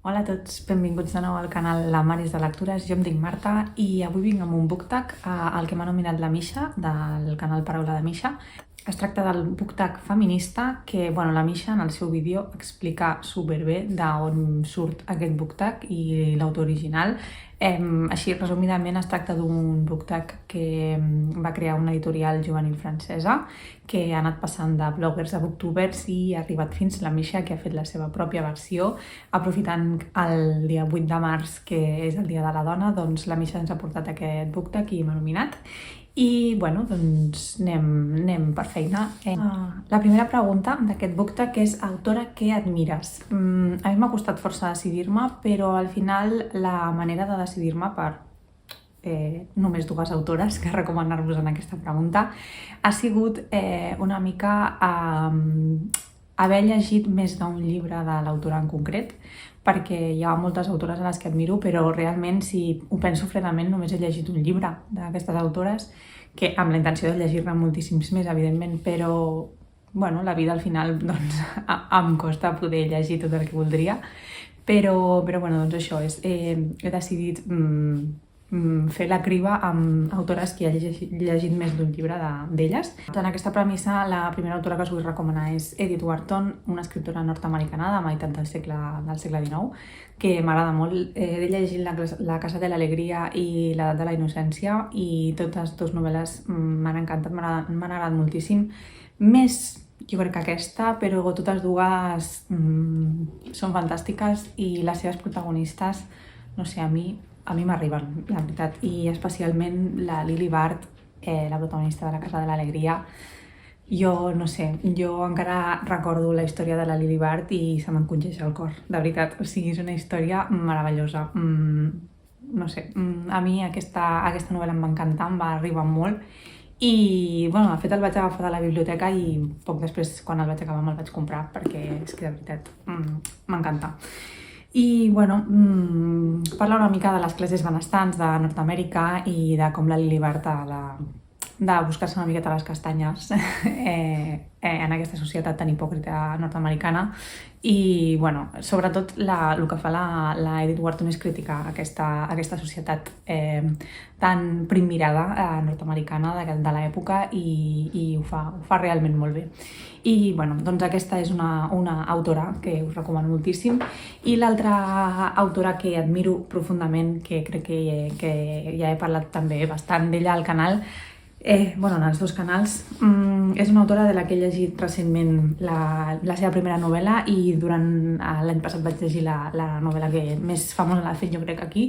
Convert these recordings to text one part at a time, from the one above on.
Hola a tots, benvinguts de nou al canal La Maris de Lectures. Jo em dic Marta i avui vinc amb un book tag, el que m'ha nominat la Misha, del canal Paraula de Misha. Es tracta del book tag feminista que, la Misha en el seu vídeo explica superbé d'on surt aquest book tag i l'autor original. Així, resumidament, es tracta d'un book tag que va crear una editorial juvenil francesa que ha anat passant de bloggers a booktubers i ha arribat fins a la Misha, que ha fet la seva pròpia versió. Aprofitant el dia 8 de març, que és el Dia de la Dona, doncs la Misha ens ha portat aquest book tag i m'ha nominat. I, doncs anem per feina. La primera pregunta d'aquest book tag és: autora que admires? A mi m'ha costat força decidir-me, però al final la manera de decidir-me per només dues autores que recomanar-vos en aquesta pregunta ha sigut una mica haver llegit més d'un llibre de l'autora en concret, perquè hi ha moltes autores a les que admiro, però realment, si ho penso fredament, només he llegit un llibre d'aquestes autores, que amb la intenció de llegir-ne moltíssims més, evidentment, però la vida al final doncs, em costa poder llegir tot el que voldria, però doncs això és, he decidit fer la criba amb autores que he llegit més d'un llibre d'elles. En aquesta premissa, la primera autora que us vull recomanar és Edith Wharton, una escriptora nord-americana de meitat del segle XIX, que m'agrada molt. He llegit La casa de l'alegria i L'edat de la innocència i totes dues novel·les m'han encantat, m'han agradat moltíssim. Més, jo crec que aquesta, però totes dues són fantàstiques i les seves protagonistes, no sé, a mi m'arriben, la veritat, i especialment la Lily Bard, la protagonista de La casa de l'alegria. Jo no sé, jo encara recordo la història de la Lily Bard i se m'encongeix el cor, de veritat. O sigui, és una història meravellosa. No sé, a mi aquesta novel·la em va encantar, em va arribar molt i, de fet, el vaig agafar de la biblioteca i poc després, quan el vaig acabar, me'l vaig comprar perquè és que, de veritat, m'encanta. I, parla una mica de les classes benestants de Nord-Amèrica i de com la Lily Bard de buscar-se una miqueta les castanyes en aquesta societat tan hipòcrita nord-americana. I, sobretot el que fa la Edith Wharton és criticar aquesta societat tan primmirada nord-americana de l'època i ho fa realment molt bé. I, doncs aquesta és una autora que us recomano moltíssim. I l'altra autora que admiro profundament, que crec que ja he parlat també bastant d'ella al canal, en els dos canals, és una autora de la que he llegit recentment la seva primera novel·la i durant l'any passat vaig llegir la novel·la que més famosa l'ha fet, jo crec, aquí,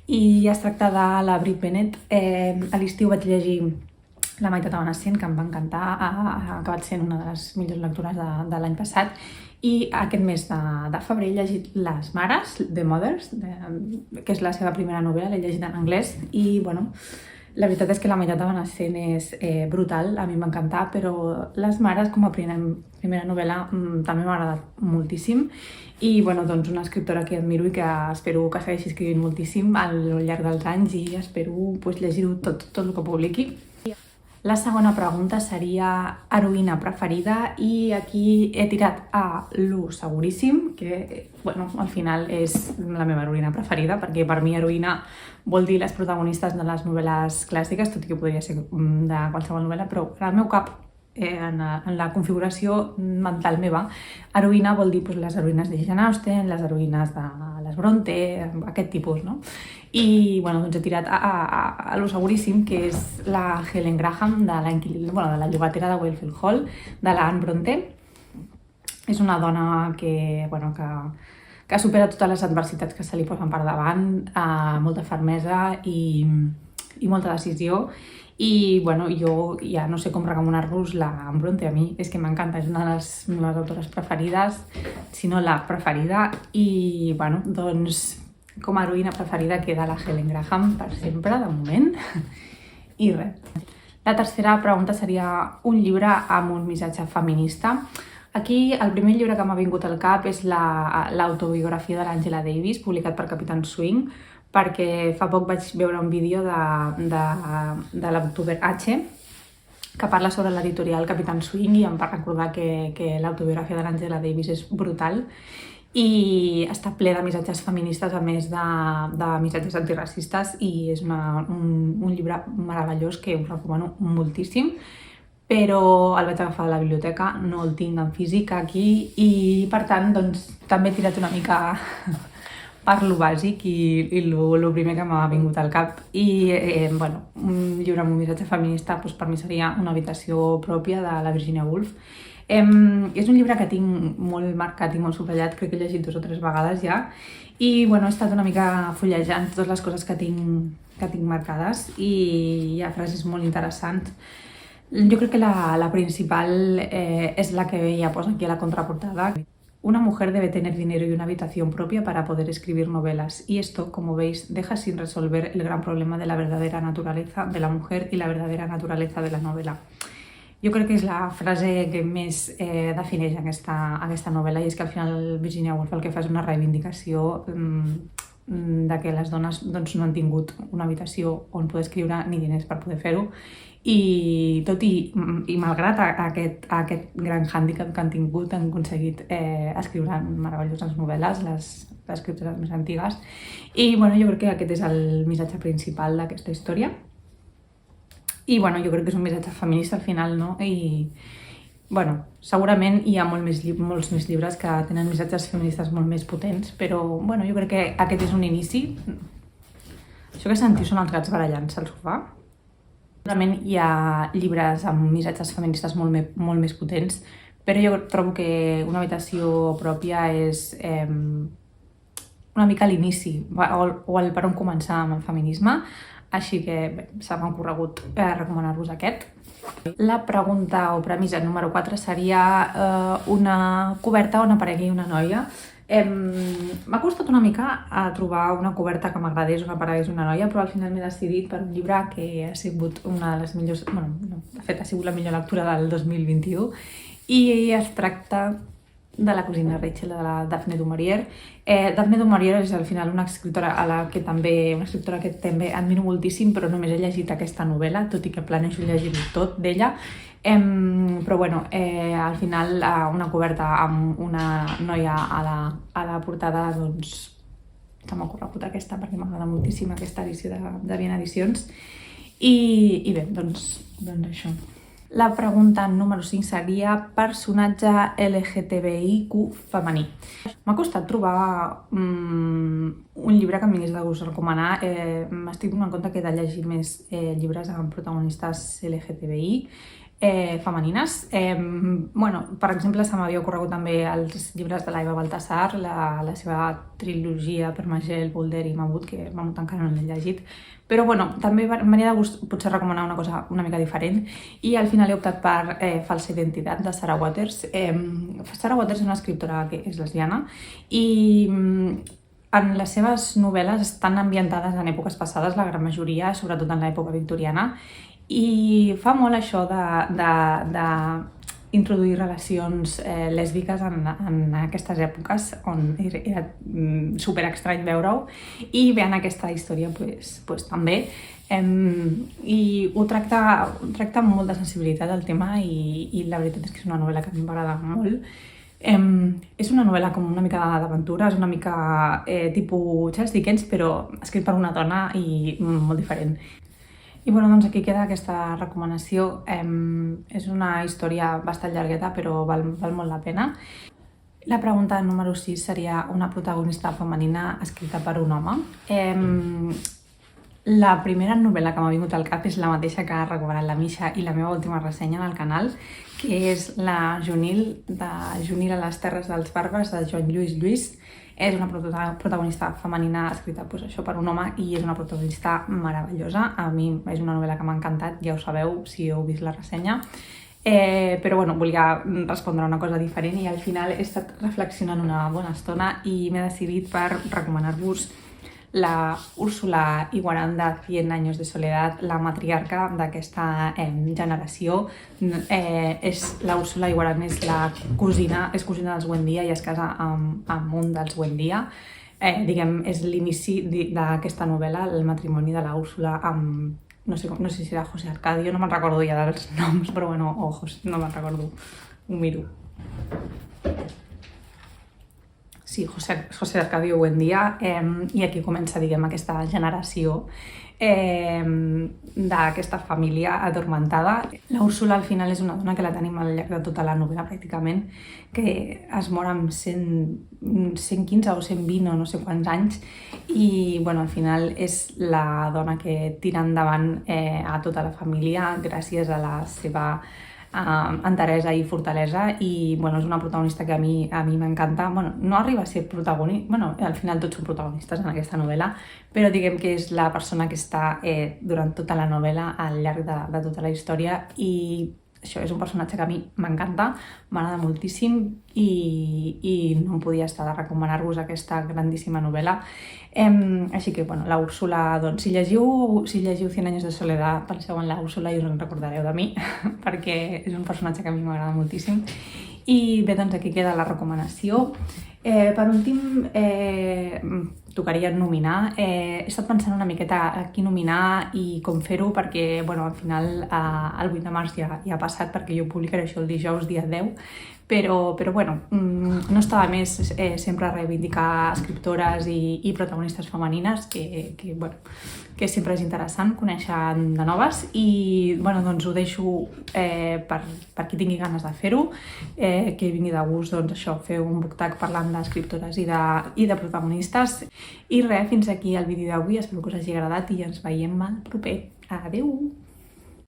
i es tracta de la Brit Bennett. A l'estiu vaig llegir La meitat evanescent, que em va encantar, ha acabat sent una de les millors lectures de l'any passat, i aquest mes de febrer he llegit Les mares, The Mothers, que és la seva primera novel·la, l'he llegit en anglès i, la veritat és que La meitat evanescent és brutal, a mi m'ha encantat, però Les mares, com a primera novel·la, també m'ha agradat moltíssim. I, doncs una escriptora que admiro i que espero que segueixi escrivint moltíssim al llarg dels anys i espero llegir-ho tot el que publiqui. La segona pregunta seria heroïna preferida i aquí he tirat a Lu Seguríssim, que al final és la meva heroïna preferida, perquè per mi heroïna vol dir les protagonistes de les novel·les clàssiques, tot i que podria ser de qualsevol novel·la, però en el meu cap, en la configuració mental meva, heroïna vol dir les heroïnes de Jane Austen, les heroïnes de les Bronte, aquest tipus, no? I, doncs he tirat a Lu Seguríssim, que és la Helen Graham, de la llogatera de Wakefield Hall, de la Anne Bronte. És una dona que supera totes les adversitats que se li posen per davant, molta fermesa i molta decisió. I, jo ja no sé com recomanar-vos la Anne Bronte. A mi és que m'encanta, és una de les meves autores preferides, si no la preferida. I, doncs, com a heroïna preferida queda la Helen Graham per sempre, de moment. I res. La tercera pregunta seria un llibre amb un missatge feminista. Aquí el primer llibre que m'ha vingut al cap és l'autobiografia de l'Angela Davis, publicat per Capitán Swing, perquè fa poc vaig veure un vídeo de la booktuber H, que parla sobre l'editorial Capitán Swing, i em va recordar que l'autobiografia de l'Angela Davis és brutal. i està ple de missatges feministes a més de missatges antiracistes i és un llibre meravellós que us recomano moltíssim, però el vaig agafar a la biblioteca, no el tinc en físic aquí i per tant doncs, també he tirat una mica per lo bàsic i lo primer que m'ha vingut al cap. I bueno, un llibre amb un missatge feminista doncs, per mi seria Una habitació pròpia de la Virginia Woolf. És un llibre que tinc molt marcat i molt subratllat, crec que he llegit 2 o 3 vegades ja, i bueno, he estat una mica fullejant totes les coses que tinc marcades i hi ha frases molt interessants. Jo crec que la principal es la que ella posa aquí a la contraportada. Una mujer debe tener dinero y una habitación propia para poder escribir novelas. Y esto, como veis, deja sin resolver el gran problema de la verdadera naturaleza de la mujer y la verdadera naturaleza de la novela. Jo crec que és la frase que més defineix aquesta novel·la i és que al final Virginia Woolf el que fa és una reivindicació de que les dones doncs, no han tingut una habitació on poder escriure ni diners per poder fer-ho i tot i malgrat aquest gran hàndicap que han tingut han aconseguit escriure meravelloses novel·les, les escriptores més antigues i bueno, jo crec que aquest és el missatge principal d'aquesta història. I bueno, jo crec que és un missatge feminista al final, no? I bueno, segurament hi ha molts més llibres que tenen missatges feministes molt més potents, però bueno, jo crec que aquest és un inici. Això que sentiu són els gats barallant-se al sofà. Segurament hi ha llibres amb missatges feministes molt més potents, però jo trobo que Una habitació pròpia és una mica l'inici o el per on començar amb el feminisme. Així que bé, se m'ha ocorregut recomanar-vos aquest. La pregunta o premissa número 4 seria una coberta on aparegui una noia. M'ha costat una mica a trobar una coberta que m'agradés on aparegués una noia, però al final m'he decidit per un llibre que ha sigut una de les millors... Bueno, no, de fet ha sigut la millor lectura del 2021 i es tracta de la cosina Rachel, de la Daphne du Maurier. Daphne du Maurier és al final una escriptora que també admiro moltíssim, però només he llegit aquesta novel·la, tot i que planejo llegir-ho tot d'ella. Però bueno, al final una coberta amb una noia a la portada, doncs se m'ha ocorregut aquesta perquè m'agrada moltíssim aquesta edició de Viena Edicions. I bé, doncs això. La pregunta número 5 seria personatge LGTBIQ femení. M'ha costat trobar un llibre que em vingués de gust recomanar. M'estic donant compte que he de llegir més llibres amb protagonistes LGTBI femenines. Bueno, per exemple, se m'havia ocorregut també els llibres de l'Aiva Baltasar, la seva trilogia Per Magel, Boulder i Mamut, que Mamut encara no l'he llegit. Però bueno, també m'ania de gust potser recomanar una cosa una mica diferent i al final he optat per Falsa identitat de Sarah Waters. Sarah Waters és una escriptora que és lesbiana i en les seves novel·les estan ambientades en èpoques passades, la gran majoria, sobretot en l'època victoriana, i fa molt això d'introduir relacions lèsbiques en aquestes èpoques on era super estrany veure-ho i bé, en aquesta història pues, també i ho tracta amb molta sensibilitat el tema i la veritat és que és una novel·la que a mi m'agrada molt. És una novel·la com una mica d'aventura, és una mica tipus Charles Dickens però escrit per una dona i molt diferent. I bueno, doncs aquí queda aquesta recomanació. És una història bastant llargueta, però val molt la pena. La pregunta número 6 seria una protagonista femenina escrita per un home. La primera novel·la que m'ha vingut al cap és la mateixa que ha recomanat la Misha i la meva última ressenya en el canal, que és la Junil, de Junil a les terres dels bàrbars, de Joan Lluís Lluís. És una protagonista femenina escrita pues, això per un home i és una protagonista meravellosa. A mi és una novel·la que m'ha encantat, ja ho sabeu si heu vist la ressenya. Però bueno, volia respondre una cosa diferent i al final he estat reflexionant una bona estona i m'he decidit per recomanar-vos la Úrsula Iguarán de 100 años de soledad, la matriarca d'aquesta generació. La Úrsula Iguarán és cosina dels Buendía i es casa amb un dels Buendía. És l'inici d'aquesta novel·la, el matrimoni de la Úrsula amb, no sé si era José Arcadio, no me'n recordo ja dels noms, però bueno, no me'n recordo, ho miro. Sí, José Arcadio Buendía, i aquí comença, diguem, aquesta generació d'aquesta família adormentada. La Úrsula al final és una dona que la tenim al llarg de tota la novel·la pràcticament, que es mor amb 115 o 120 o no sé quants anys, i bueno, al final és la dona que tira endavant a tota la família gràcies a la seva enteresa i fortalesa, i bueno, és una protagonista que a mi m'encanta. Bueno, no arriba a ser protagonista, bueno, al final tots són protagonistes en aquesta novel·la, però diguem que és la persona que està durant tota la novel·la al llarg de tota la història, i això és un personatge que a mi m'encanta, m'agrada moltíssim, i no em podia estar de recomanar-vos aquesta grandíssima novel·la. Així que, bueno, la Úrsula, doncs, si llegiu 100 años de soledad, penseu en la Úrsula i us en recordareu de mi, perquè és un personatge que a mi m'agrada moltíssim. I bé, doncs aquí queda la recomanació. Per últim, tocaria nominar. He estat pensant una miqueta a qui nominar i com fer-ho, perquè bueno, al final el 8 de març ja ha passat, perquè jo publicaré això el dijous dia 10, però bueno, no estava més sempre reivindicar escriptores i protagonistes femenines, que sempre és interessant conèixer de noves, i bueno, doncs ho deixo per qui tingui ganes de fer-ho, que vingui de gust, doncs això, fer un book tag parlant d'escriptores i de protagonistes. I res, fins aquí el vídeo d'avui, espero que us hagi agradat i ens veiem al proper. Adeu!